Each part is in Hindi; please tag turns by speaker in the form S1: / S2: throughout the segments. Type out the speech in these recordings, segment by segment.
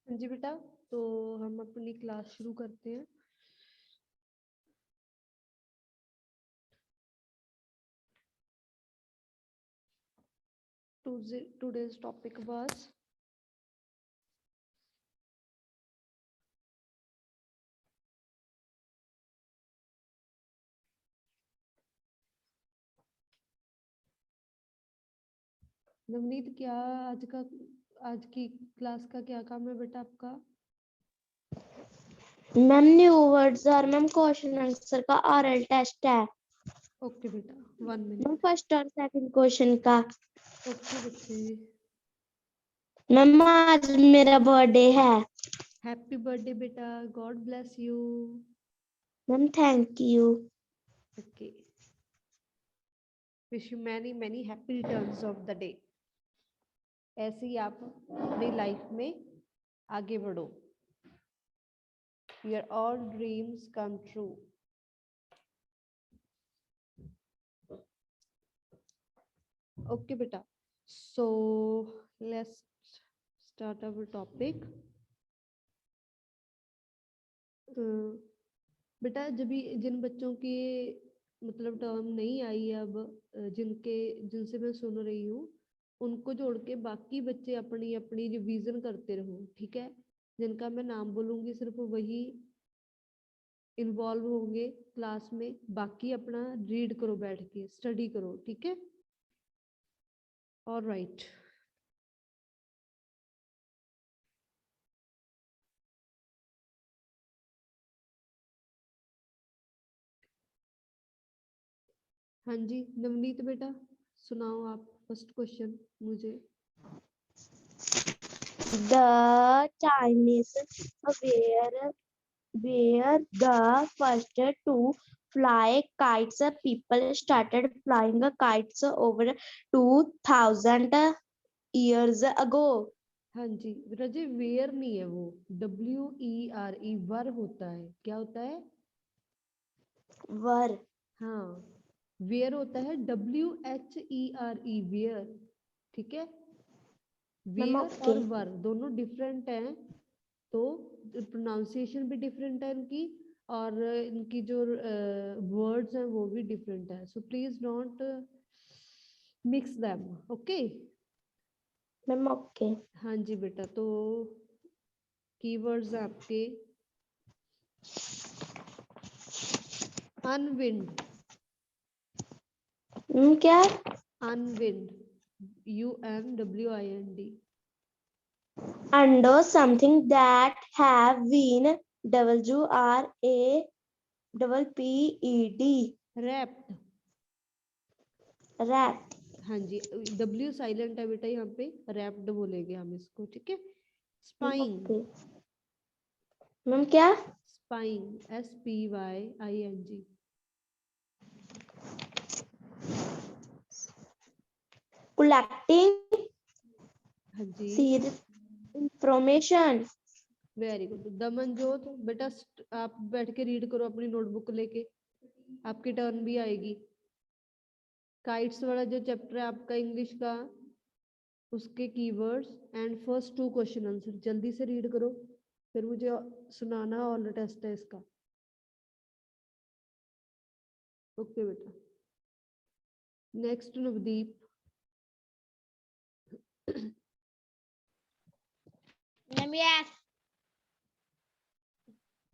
S1: हाँ जी बेटा, तो हम अपनी क्लास शुरू करते हैं। Today's topic was नवनीत, क्या आज की क्लास का क्या काम है बेटा आपका?
S2: मैम न्यू वर्ड्स और मैम क्वेश्चन आंसर का ऑरल टेस्ट है।
S1: ओके बेटा, 1
S2: मैम
S1: मिनट।
S2: फर्स्ट और सेकंड क्वेश्चन का।
S1: ओके बच्चे,
S2: मैम आज मेरा बर्थडे है।
S1: हैप्पी बर्थडे बेटा, God bless you.
S2: Ma'am thank you.
S1: Okay, wish you many many happy returns of the day. ऐसे ही आप अपनी लाइफ में आगे बढ़ो। Your all dreams come true. Okay beta, so let's start our topic. बेटा, जब जिन बच्चों की मतलब टर्म नहीं आई है अब, जिनसे मैं सुन रही हूँ, उनको जोड़ के बाकी बच्चे अपनी अपनी रिवीजन करते रहो, ठीक है? जिनका मैं नाम बोलूंगी सिर्फ वही इन्वॉल्व होंगे क्लास में, बाकी अपना रीड करो, बैठ के स्टडी करो, ठीक है? ऑलराइट। हाँ जी नवनीत बेटा, सुनाओ आप फर्स्ट क्वेश्चन मुझे।
S2: The Chinese were the first to fly kites. People started flying kites over 2000 years ago.
S1: हाँ जी रजे, वेयर नहीं है वो, WERE वर होता है। क्या होता है?
S2: वर।
S1: हाँ, वेयर होता है WHERE, वेयर, ठीक है? Where
S2: okay.
S1: और वर दोनों डिफरेंट हैं, तो प्रोनाउंसिएशन भी डिफरेंट है इनकी, और इनकी जो वर्ड्स हैं वो भी डिफरेंट है। So please don't mix them, okay?
S2: Ma'am okay.
S1: हाँ जी बेटा, तो कीवर्ड्स आपके अनविंड।
S2: क्या?
S1: Unwind, UNWIND।
S2: Under something that have been WRAPPED.
S1: Wrapped.
S2: Wrapped.
S1: हाँ जी, W साइलेंट है बेटा, यहाँ पे रैप्ड बोलेंगे हम इसको, ठीक है? स्पाइंग।
S2: ओके। मैम क्या?
S1: Spying, SPYING।
S2: Collecting
S1: हाँ जी,
S2: information.
S1: Very good. दमनजोत बेटा, आप बैठ के रीड करो अपनी नोटबुक लेके, आपकी टर्न भी आएगी। काइट्स वाला जो चैप्टर है आपका इंग्लिश का, उसके keywords and first 2 question answer जल्दी से रीड करो, फिर मुझे सुनाना ऑल टेस्ट है इसका। ओके बेटा, नेक्स्ट नवदीप।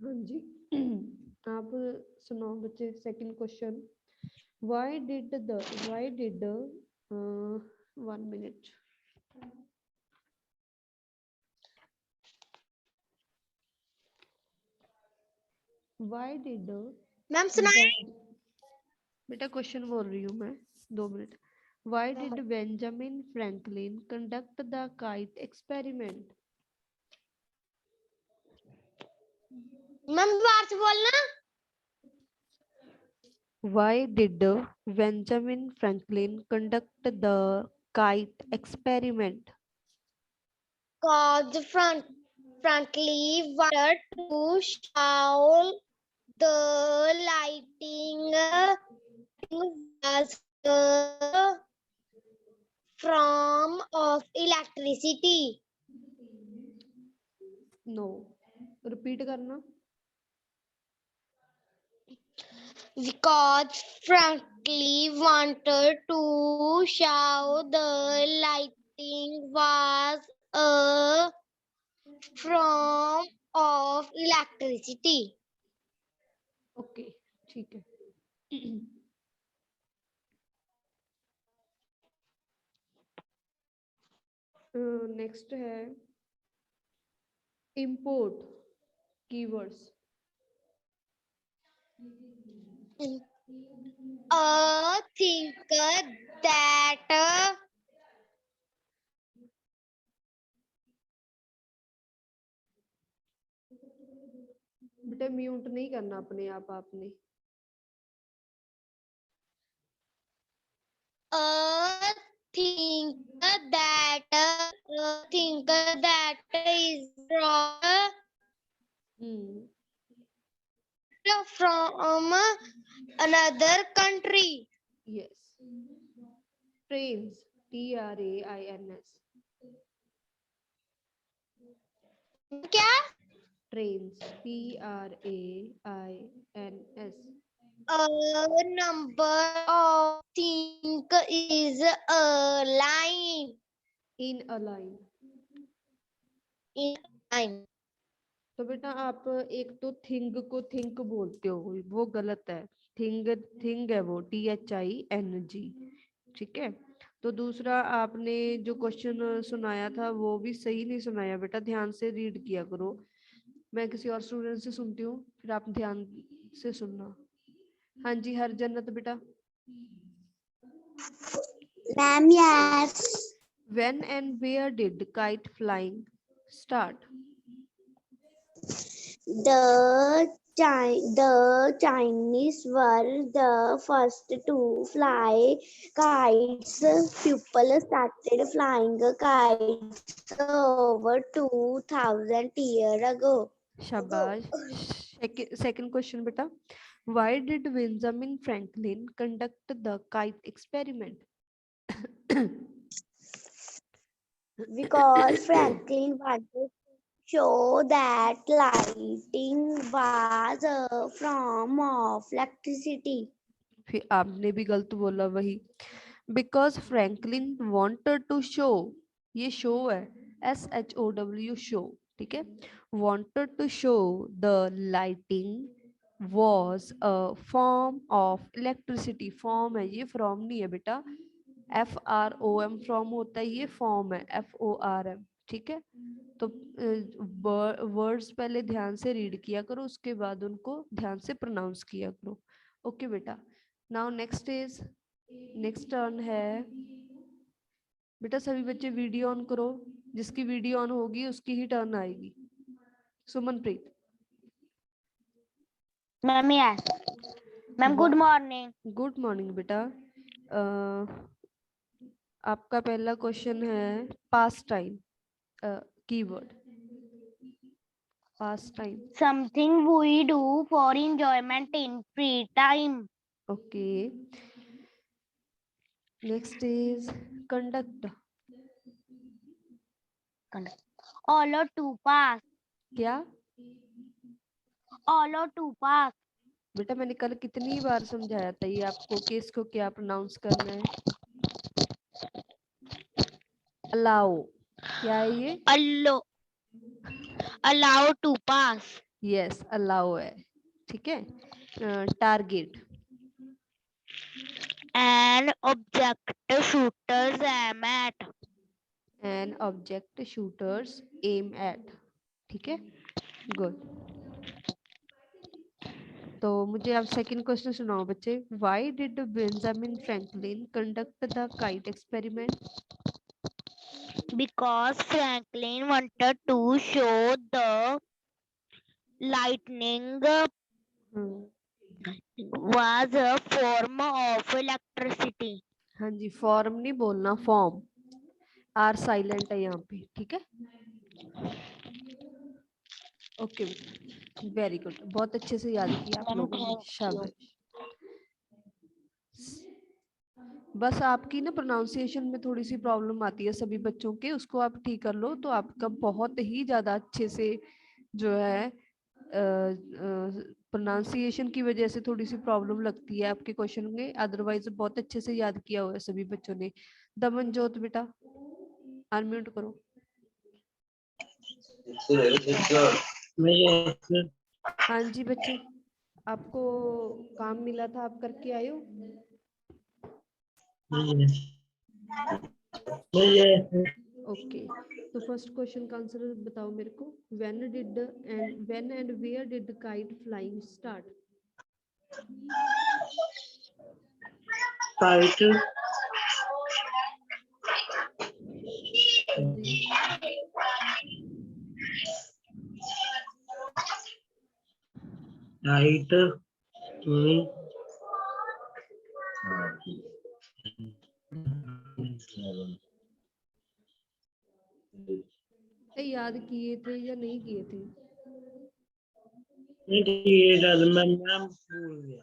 S1: हाँ जी, आप सुनाओ बच्चे second question. Why did 1 minute. Why did
S2: ma'am सुनाए।
S1: बेटा क्वेश्चन बोल रही हूँ मैं, 2 minute. Why did Benjamin Franklin conduct the kite experiment?
S2: Ma'am दोबारा से बोलना।
S1: Why did Benjamin Franklin conduct the kite experiment?
S2: Because frankly wanted to show the lighting was the form of electricity.
S1: No, repeat करना.
S2: Because frankly wanted to show the lighting was a form of electricity.
S1: Okay, ठीक है. नेक्स्ट है import keywords.
S2: Think that
S1: बेटा म्यूट नहीं करना अपने आप आपने.
S2: think that is from another country.
S1: Yes. Trains, TRAINS.
S2: क्या?
S1: Trains, TRAINS.
S2: A number of think is a line.
S1: In a line.
S2: In line.
S1: तो बेटा आप एक तो थिंग को थिंक बोलते हो, वो गलत है. थिंग थिंग है वो, THING. ठीक है. तो दूसरा आपने जो क्वेश्चन सुनाया था वो भी सही नहीं सुनाया बेटा, ध्यान से रीड किया करो. मैं किसी और स्टूडेंट से सुनती हूँ, फिर आप ध्यान से सुनना. हाँ जी, हर जन्नत बेटा.
S2: Ma'am, yes.
S1: When and where did kite flying start?
S2: The Chinese were the first to fly kites. People started flying kites over 2000 years ago.
S1: शाबाश. Second question बेटा. Why did Benjamin Franklin conduct the kite experiment?
S2: Because Franklin wanted to show that lighting was a form of electricity.
S1: फिर आपने भी गलत बोला वही. Because Franklin wanted to show, ये show है, SHOW show. ठीक है. Wanted to show the lighting was a form of electricity. Form है ये, from नहीं है बेटा. FROM from होता है, ये form है FORM. ठीक है. तो वर्ड्स पहले ध्यान से रीड किया करो, उसके बाद उनको ध्यान से प्रोनाउंस किया करो. ओके बेटा. नाउ नेक्स्ट टर्न है बेटा. सभी बच्चे वीडियो ऑन करो, जिसकी वीडियो ऑन होगी उसकी ही टर्न आएगी. Sumanpreet.
S2: Ma'am, yes. Ma'am, good morning.
S1: Good morning बेटा. आपका पहला क्वेश्चन है past time keyword. Past time.
S2: Something we do for enjoyment in free time.
S1: Okay. Next is conduct.
S2: Follow to pass.
S1: क्या
S2: Follow to pass.
S1: बेटा, मैंने कल कितनी बार समझाया था ये आपको कि इसको क्या प्रोनाउंस करना है. अलाउ. क्या है ये?
S2: Allow to pass.
S1: Yes, allow है. ठीक है. Target.
S2: An object shooters aim at.
S1: An object shooters aim at. ठीक है. गुड. तो मुझे आप सेकंड क्वेश्चन सुनाओ बच्चे. Why did Benjamin Franklin conduct the kite experiment?
S2: Because Franklin wanted to show the lightning was a form of electricity.
S1: हाँ जी, फॉर्म नहीं बोलना, फॉर्म. आर साइलेंट है यहाँ पे. ठीक है. ओके बेटा, वेरी गुड, बहुत अच्छे से याद किया आप
S2: मैम,
S1: लोगों ने,
S2: thank you.
S1: शाबाश। बस आपकी ना प्रोनाउंसिएशन में थोड़ी सी प्रॉब्लम आती है सभी बच्चों के, उसको आप ठीक कर लो तो आपका बहुत ही ज्यादा अच्छे से जो है प्रोनाउंसिएशन की वजह से थोड़ी सी प्रॉब्लम लगती है आपके क्वेश्चन में, अदरवाइज बहुत अच्छे से याद किया हुआ है सभी बच्चों ने। दमनजोत बेटा अनम्यूट करो। हाँ जी बच्चे, आपको काम मिला था, आप करके आए हो? ओके, तो फर्स्ट क्वेश्चन का आंसर बताओ मेरे को। When and where did kite flying start?
S3: Kite
S1: जी
S3: काइट
S1: याद किए थे या नहीं किए थे?
S3: मैम भूल गया।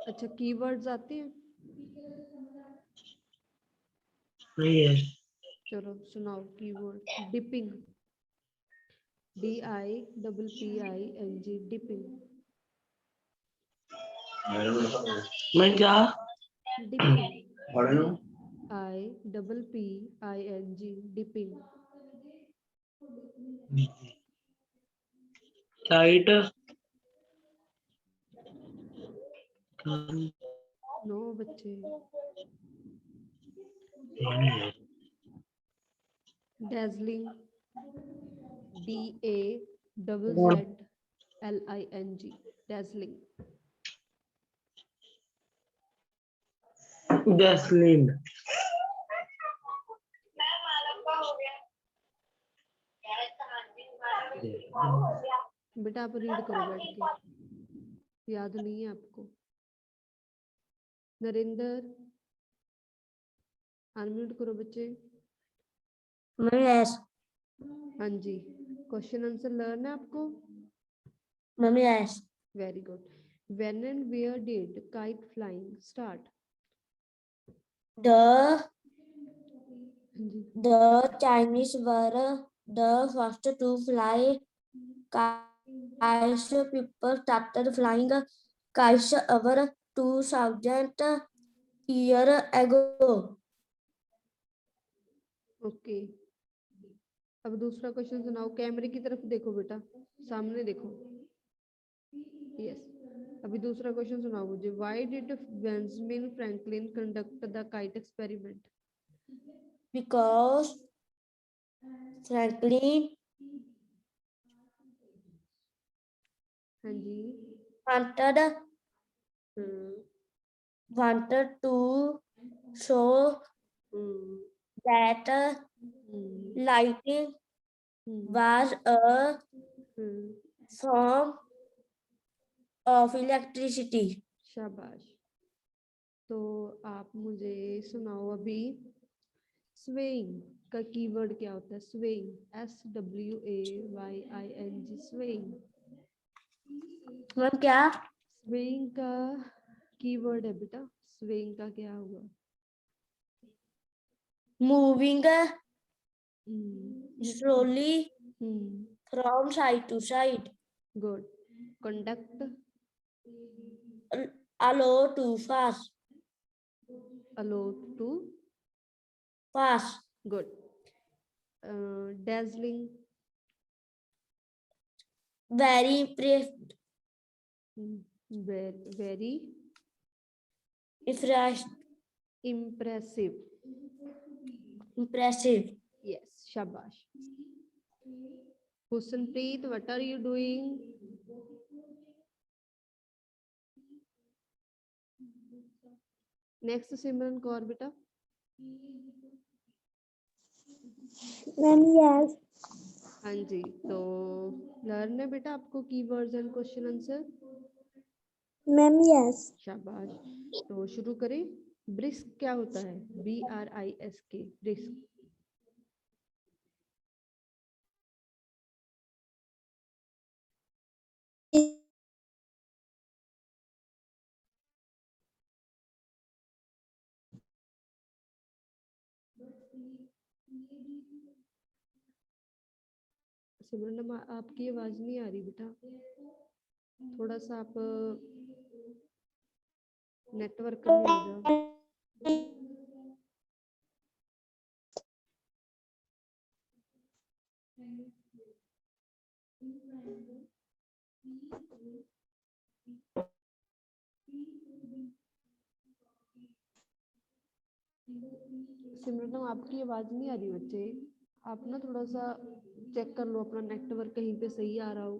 S1: अच्छा, कीवर्ड्स आते हैं?
S3: नहीं है।
S1: चलो सुनाओ कीवर्ड। Dipping, DIPPING, dipping.
S3: मैं क्या
S1: dipping, DIPPING, dipping.
S3: Kite
S1: no बच्चे। Dazzling, DAZZLING, dazzling.
S3: गैसलीन
S1: बेटा आप रीड करो बैठ के, याद नहीं है आपको। नरेंद्र अनम्यूट करो बच्चे।
S2: Ma'am yes.
S1: हाँ जी, क्वेश्चन आंसर लर्न है आपको?
S2: Ma'am yes.
S1: Very good. When and where did kite flying start?
S2: The
S1: हाँ जी,
S2: the Chinese were the first to fly kites. People started flying kites over 2000 years ago.
S1: Okay. अब दूसरा क्वेश्चन सुनाओ, कैमरे की तरफ देखो बेटा, सामने देखो। यस, अभी दूसरा क्वेश्चन सुनाओ मुझे। Why did Benjamin Franklin conduct the kite experiment?
S2: Because Franklin
S1: हाँ जी।
S2: wanted
S1: hmm,
S2: wanted to show
S1: hmm,
S2: that
S1: hmm,
S2: lightning
S1: hmm,
S2: was a
S1: hmm,
S2: form of electricity.
S1: शाबाश। तो आप मुझे सुनाओ अभी, स्वेइंग का कीवर्ड क्या होता है? Swaying, SWAYING, swaying.
S2: मैम क्या?
S1: स्वेइंग का कीवर्ड है बेटा, स्वेइंग का क्या हुआ?
S2: Moving
S1: hmm,
S2: slowly
S1: hmm,
S2: from side to side.
S1: Good. Conduct,
S2: Allow too fast.
S1: Allow to,
S2: Fast.
S1: Good. Dazzling,
S2: Very impressed.
S1: Very
S2: Impressed.
S1: impressive,
S2: Impressive.
S1: yes, shabash। Husanpreet, what are you doing? Next Simran Kaur beta।
S2: Ma'am yes.
S1: हाँ जी, तो लर्न है बेटा आपको keywords and question answer?
S2: Ma'am yes.
S1: शाबाश। तो शुरू करें। ब्रिस्क क्या होता है? BRISK, brisk. सिमरन मैम आपकी आवाज नहीं आ रही बेटा, थोड़ा सा आप नेटवर्क में आ जाओ। सिमरन मैम आपकी आवाज नहीं आ रही बच्चे, आप ना थोड़ा सा चेक कर लो अपना नेटवर्क कहीं पे सही आ रहा हो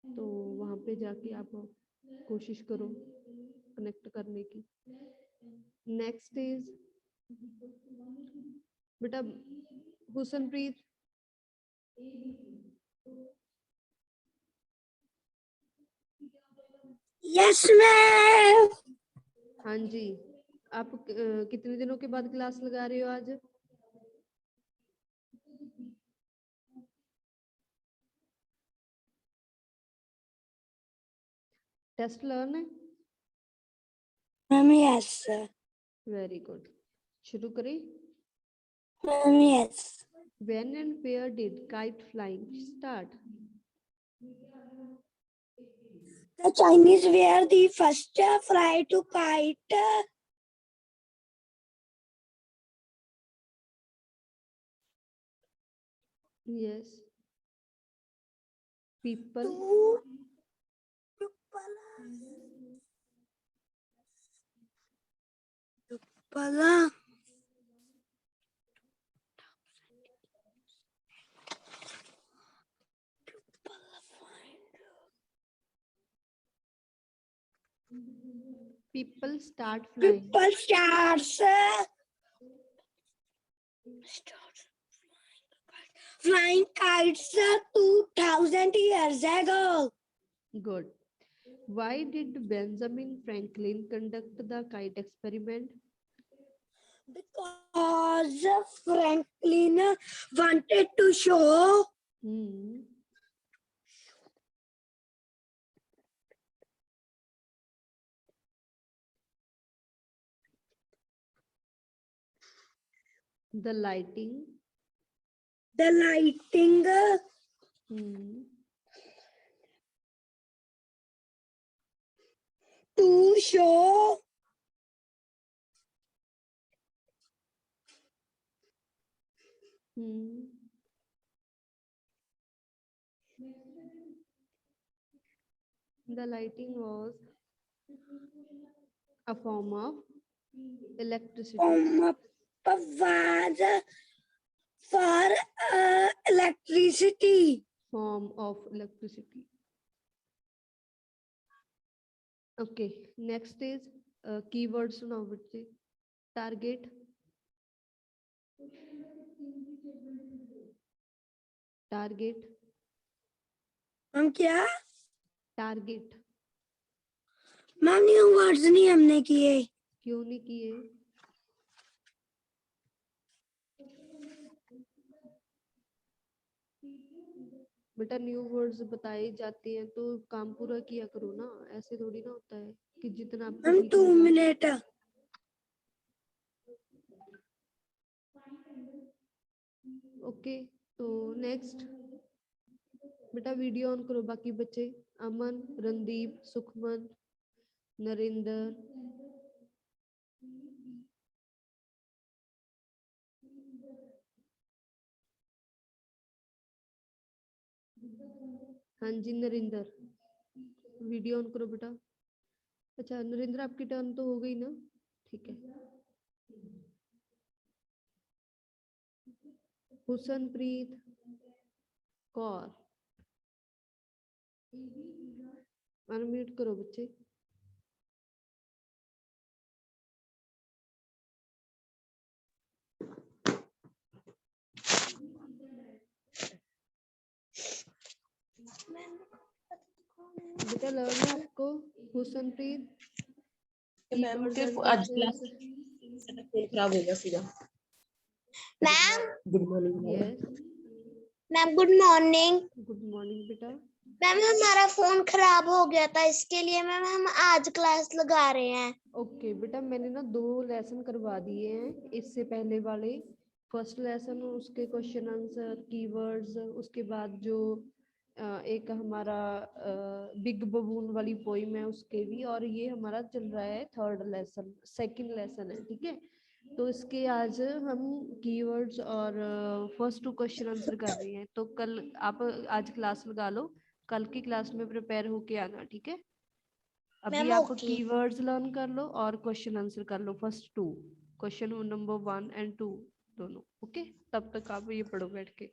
S1: तो वहां पे जाके आप कोशिश करो कनेक्ट करने की। नेक्स्ट इज बेटा हुसनप्रीत।
S2: Yes ma'am.
S1: हाँ जी, आप कितने दिनों के बाद क्लास लगा रहे हो आज? टेस्ट लर्न है?
S2: Ma'am yes.
S1: वेरी गुड, शुरू करें।
S2: Ma'am yes.
S1: When and where did kite flying start?
S2: The Chinese were the first fly to kite.
S1: Yes. People.
S2: Pala.
S1: People start flying.
S2: People starts flying kites 2000 years ago.
S1: Good. Why did Benjamin Franklin conduct the kite experiment?
S2: Because Franklin wanted to show
S1: the lighting.
S2: To show
S1: The lighting was a form of electricity.
S2: For electricity.
S1: Form of electricity. Okay, next is keywords now बच्चे. Target. Target.
S2: हम क्या?
S1: Target.
S2: मैम न्यू वर्ड्स नहीं हमने किए।
S1: क्यों नहीं किए? बेटा न्यू वर्ड्स बताए जाते हैं तो काम पूरा किया करो ना, ऐसे थोड़ी ना होता है कि जितना आपको
S2: हम
S1: ठीक
S2: 2
S1: लगा।
S2: मिनट।
S1: ओके, तो नेक्स्ट बेटा वीडियो ऑन करो बाकी बच्चे। अमन, रणदीप, सुखमन, नरेंद्र, हाँ जी नरेंद्र वीडियो ऑन करो बेटा। अच्छा नरेंद्र आपकी टर्न तो हो गई ना, ठीक है। हुसनप्रीत कौर, अनम्यूट करो बच्चे। बेटा लर्न है आपको हुसनप्रीत?
S4: मैम के आज क्लास फोन खराब हो गया सीधा।
S2: Ma'am
S4: good morning.
S1: Yes
S2: ma'am good morning.
S1: Good morning बेटा।
S2: मैम हमारा फोन खराब हो गया था, इसके लिए मैम हम आज क्लास लगा रहे हैं।
S1: ओके बेटा मैंने ना 2 लेसन करवा दिए हैं इससे पहले वाले, फर्स्ट लेसन उसके क्वेश्चन आंसर कीवर्ड्स, उसके बाद जो एक हमारा बिग बबून वाली पोइम है उसके भी, और ये हमारा चल रहा है थर्ड लेसन, सेकंड लेसन है, ठीक है। तो इसके आज हम कीवर्ड्स और फर्स्ट 2 क्वेश्चन आंसर कर रहे हैं। तो कल आप आज क्लास लगा लो, कल की क्लास में प्रिपेयर होके आना, ठीक है। अभी
S2: मैम,
S1: आप
S2: ओके।
S1: कीवर्ड्स लर्न कर लो और क्वेश्चन आंसर कर लो, फर्स्ट 2 क्वेश्चन नंबर 1 एंड 2 दोनों, ओके। तब तक आप ये पढ़ो बैठ के।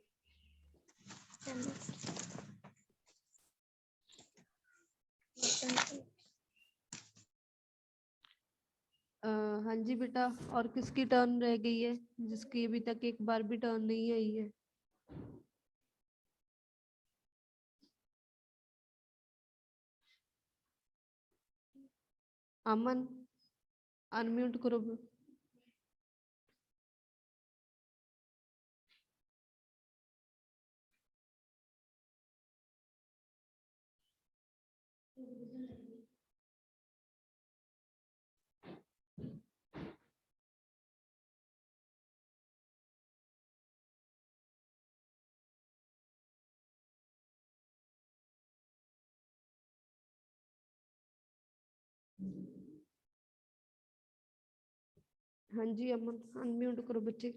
S1: हाँ जी बेटा, और किसकी टर्न रह गई है जिसकी अभी तक एक बार भी टर्न नहीं आई है? अमन, अनम्यूट करो। हाँ जी अमन, अनम्यूट करो बच्चे।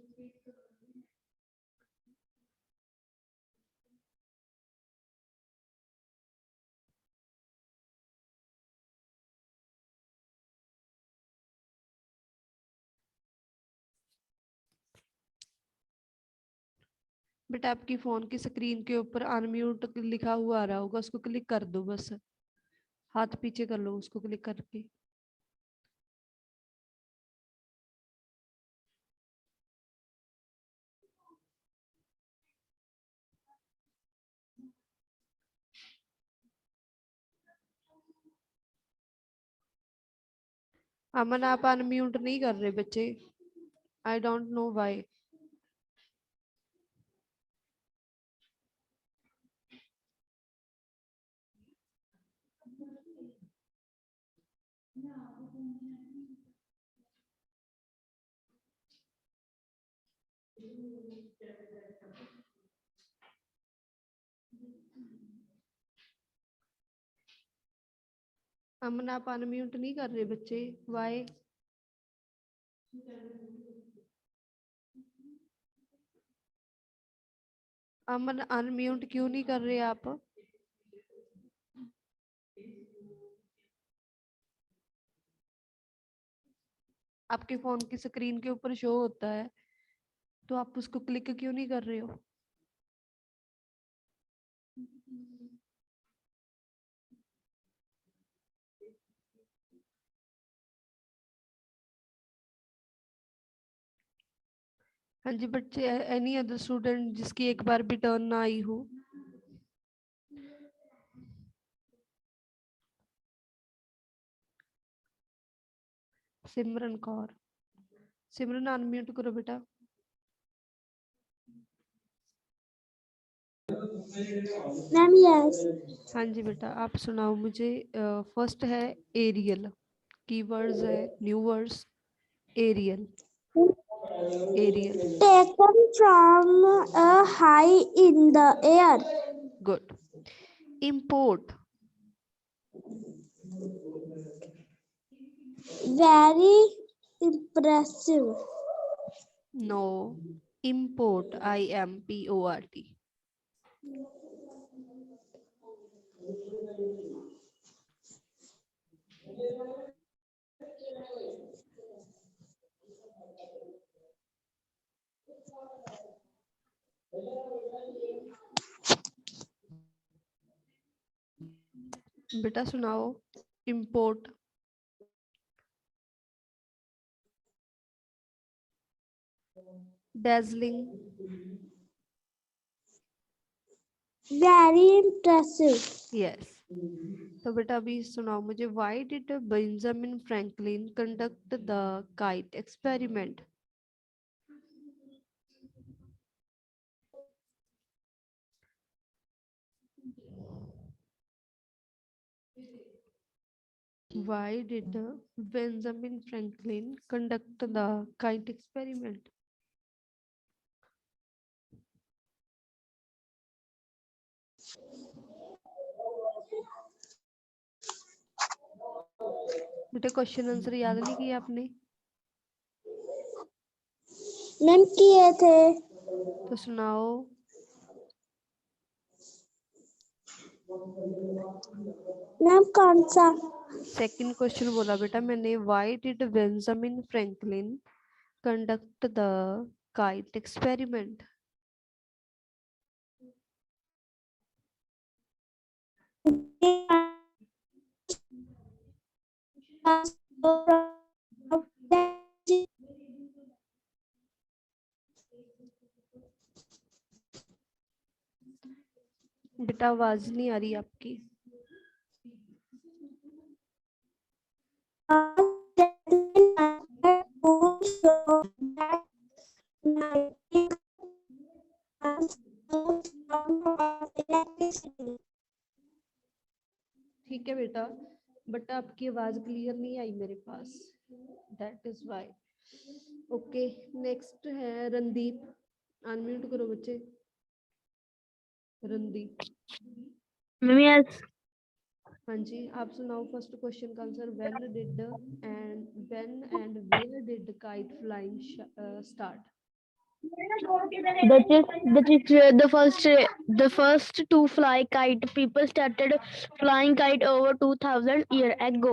S1: बेटा आपकी फोन की स्क्रीन के ऊपर अनम्यूट लिखा हुआ आ रहा होगा, उसको क्लिक कर दो, बस हाथ पीछे कर लो उसको क्लिक करके। अमन आप अनम्यूट नहीं कर रहे बच्चे, आई डोंट नो व्हाई। अमन आप अनम्यूट नहीं कर रहे बच्चे, व्हाई? अमन अनम्यूट क्यों नहीं कर रहे आप? आपके फोन की स्क्रीन के ऊपर शो होता है, तो आप उसको क्लिक क्यों नहीं कर रहे हो? हाँ जी बच्चे, एनी अदर स्टूडेंट जिसकी एक बार भी टर्न ना आई हो? सिमरन कौर, सिमरन अनम्यूट करो बेटा।
S2: Ma'am, yes.
S1: हाँ जी बेटा, आप सुनाओ मुझे। फर्स्ट है एरियल, कीवर्ड्स है new words. Aerial, aerial,
S2: Taken from a high in the air.
S1: Good. Import,
S2: Very impressive.
S1: No. Import, IMPORT। बेटा सुनाओ import. dazzling,
S2: Very impressive.
S1: Yes. तो बेटा अभी सुनाओ मुझे, why did Benjamin Franklin conduct the kite experiment? Why did Benjamin Franklin conduct the kite experiment? बेटा क्वेश्चन आंसर याद नहीं किया आपने?
S2: मैम किए थे।
S1: तो सुनाओ।
S2: मैम कौन सा?
S1: सेकंड क्वेश्चन बोला बेटा मैंने, why did Benjamin Franklin conduct the kite experiment? बेटा आवाज नहीं आ रही आपकी। ठीक है बेटा, बट आपकी आवाज क्लियर नहीं आई मेरे पास, that is why. Okay, next है रणदीप। अनम्यूट करो बच्चे। रणदीप।
S5: Ma'am yes.
S1: हाँ जी, आप सुनाओ फर्स्ट क्वेश्चन का answer. When and where did kite flying start?
S5: The first to fly kite. People started flying kite over 2000 years ago.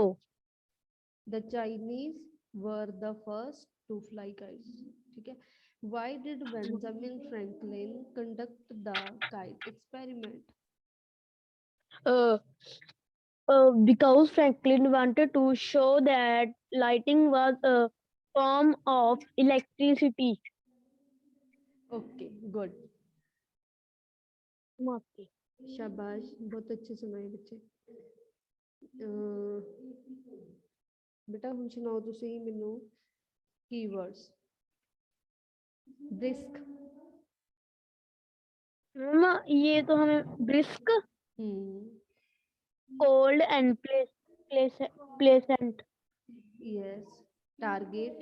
S1: The Chinese were the first to fly kites. ठीक है। Why did Benjamin Franklin conduct the kite experiment?
S5: Uh, because Franklin wanted to show that lighting was a form of electricity.
S1: Okay, good. शाबाश, बहुत अच्छे सुनाए बच्चे। बेटा ਹੁਣ ਸੁਣਾਓ ਤੁਸੀਂ ਮੈਨੂੰ keywords। brisk।
S5: मैम ये तो हमें brisk, cold and pleasant.
S1: yes। target।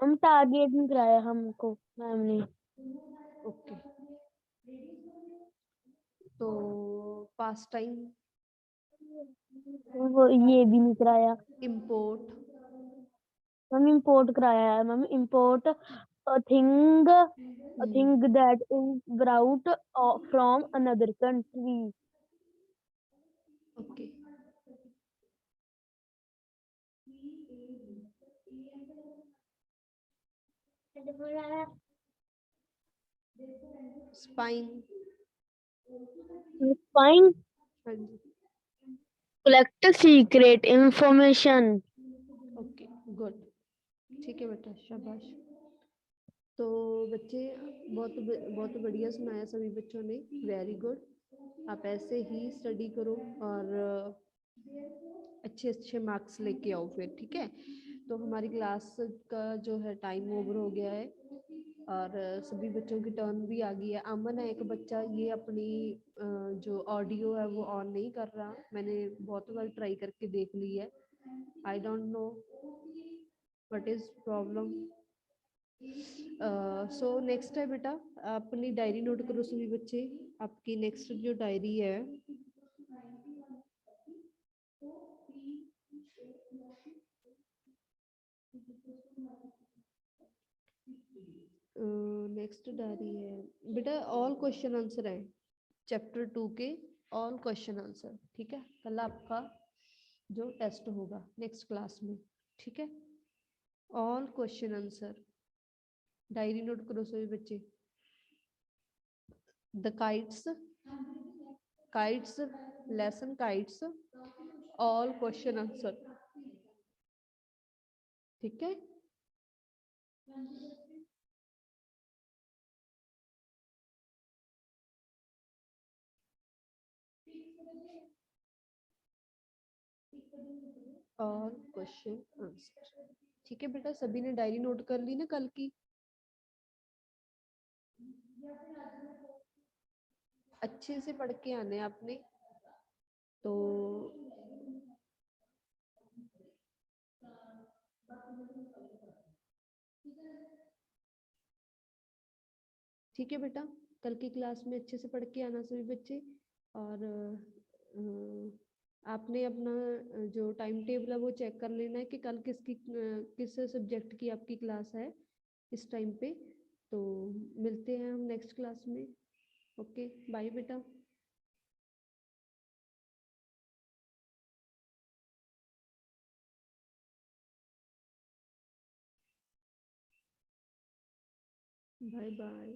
S5: हम टारगेट नहीं कराया हमको मैम ने।
S1: ओके, तो पास टाइम।
S5: वो ये भी नहीं कराया।
S1: import।
S5: मैम इंपोर्ट कराया है। Ma'am import a thing that is brought from another country.
S1: Okay, spine।
S5: Spying,
S1: हाँ जी,
S5: collect secret information.
S1: Okay, good. ठीक है बेटा, शाबाश। तो बच्चे बहुत बढ़िया सुनाया सभी बच्चों ने, वेरी गुड। आप ऐसे ही स्टडी करो और अच्छे अच्छे मार्क्स लेके आओ फिर, ठीक है। तो हमारी क्लास का जो है टाइम ओवर हो गया है और सभी बच्चों की टर्न भी आ गई है। अमन है एक बच्चा, ये अपनी जो ऑडियो है वो ऑन नहीं कर रहा। मैंने बहुत बार ट्राई करके देख ली है, I don't know what is problem. So next है बेटा, अपनी डायरी नोट करो सभी बच्चे। आपकी नेक्स्ट जो डायरी है नेक्स्ट डायरी है बेटा, ऑल क्वेश्चन आंसर है चैप्टर 2 के, ऑल क्वेश्चन आंसर। ठीक है, कल आपका जो टेस्ट होगा नेक्स्ट क्लास में, ठीक है। All question answer, diary note करो सभी बच्चे। The kites lesson kites, all question answer, ठीक है। ऑल क्वेश्चन आंसर, ठीक है बेटा। सभी ने डायरी नोट कर ली ना कल की? अच्छे से पढ़ के आने आपने तो। ठीक है बेटा, कल की क्लास में अच्छे से पढ़ के आना सभी बच्चे। और आपने अपना जो टाइम टेबल है वो चेक कर लेना है कि कल किस सब्जेक्ट की आपकी क्लास है इस टाइम पे। तो मिलते हैं हम नेक्स्ट क्लास में। ओके, बाय बेटा। Bye bye.